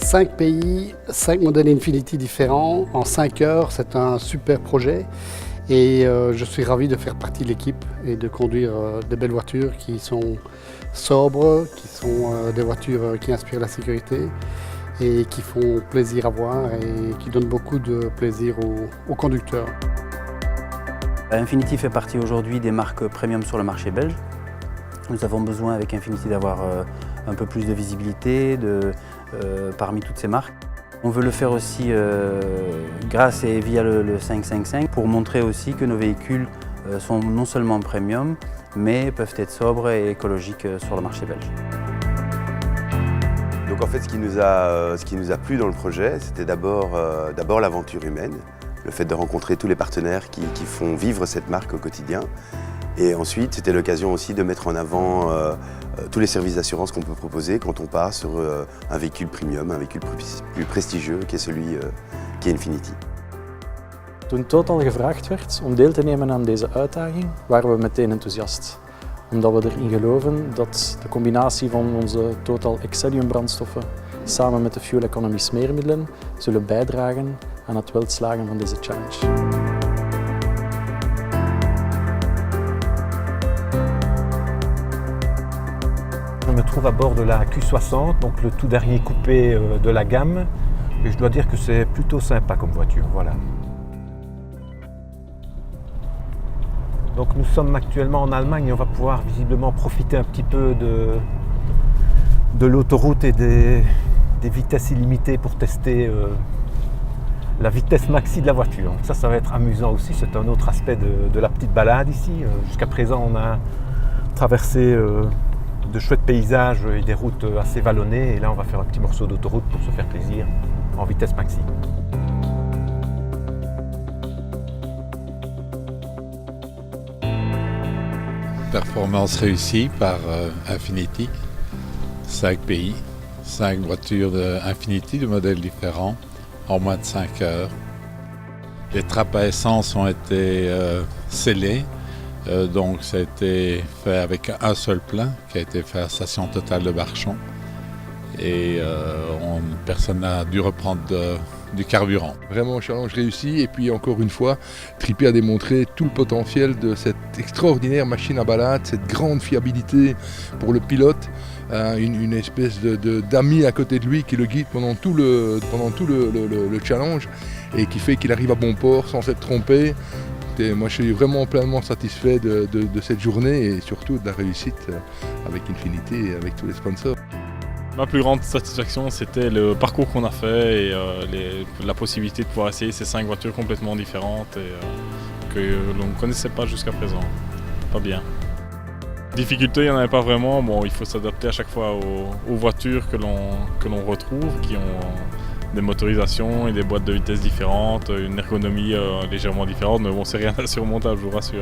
5 pays, 5 modèles Infiniti différents en 5 heures, c'est un super projet et je suis ravi de faire partie de l'équipe et de conduire des belles voitures qui sont sobres, qui sont des voitures qui inspirent la sécurité et qui font plaisir à voir et qui donnent beaucoup de plaisir aux conducteurs. Infiniti fait partie aujourd'hui des marques premium sur le marché belge. Nous avons besoin avec Infiniti d'avoir un peu plus de visibilité parmi toutes ces marques. On veut le faire aussi grâce et via le 555 pour montrer aussi que nos véhicules sont non seulement premium, mais peuvent être sobres et écologiques sur le marché belge. Donc en fait, ce qui nous a plu dans le projet, c'était d'abord l'aventure humaine, le fait de rencontrer tous les partenaires qui font vivre cette marque au quotidien. Et ensuite, c'était l'occasion aussi de mettre en avant tous les services d'assurance qu'on peut proposer quand on part sur un véhicule premium, un véhicule plus prestigieux qui est celui qui est Infiniti. Toen Total gevraagd werd om deel te nemen aan deze uitdaging, waren we meteen enthousiast. Omdat we erin geloven dat de combinatie van onze Total Excellium brandstoffen samen met de Fuel Economy smeermiddelen zullen bijdragen aan het welslagen van deze challenge. Je me trouve à bord de la Q60, donc le tout dernier coupé de la gamme. Et je dois dire que c'est plutôt sympa comme voiture, voilà. Donc nous sommes actuellement en Allemagne et on va pouvoir visiblement profiter un petit peu de l'autoroute et des vitesses illimitées pour tester la vitesse maxi de la voiture. Donc ça va être amusant aussi, c'est un autre aspect de la petite balade ici. Jusqu'à présent on a traversé de chouettes paysages et des routes assez vallonnées et là on va faire un petit morceau d'autoroute pour se faire plaisir en vitesse maxi. Performance réussie par Infiniti, 5 pays, 5 voitures d'Infiniti de modèles différents en moins de 5 heures. Les trappes à essence ont été scellées. Donc ça a été fait avec un seul plein qui a été fait à la station Total de Barchon et personne n'a dû reprendre du carburant. Vraiment un challenge réussi et puis encore une fois, Trippi a démontré tout le potentiel de cette extraordinaire machine à balade, cette grande fiabilité pour le pilote, une espèce d'ami à côté de lui qui le guide pendant tout le challenge et qui fait qu'il arrive à bon port sans s'être trompé. Et moi je suis vraiment pleinement satisfait de cette journée et surtout de la réussite avec Infiniti et avec tous les sponsors. Ma plus grande satisfaction c'était le parcours qu'on a fait et la possibilité de pouvoir essayer ces 5 voitures complètement différentes et que l'on ne connaissait pas jusqu'à présent. Pas bien. Difficultés, il n'y en avait pas vraiment. Bon, il faut s'adapter à chaque fois aux voitures que l'on retrouve, qui ont des motorisations et des boîtes de vitesse différentes, une ergonomie légèrement différente, mais bon, c'est rien d'insurmontable, je vous rassure.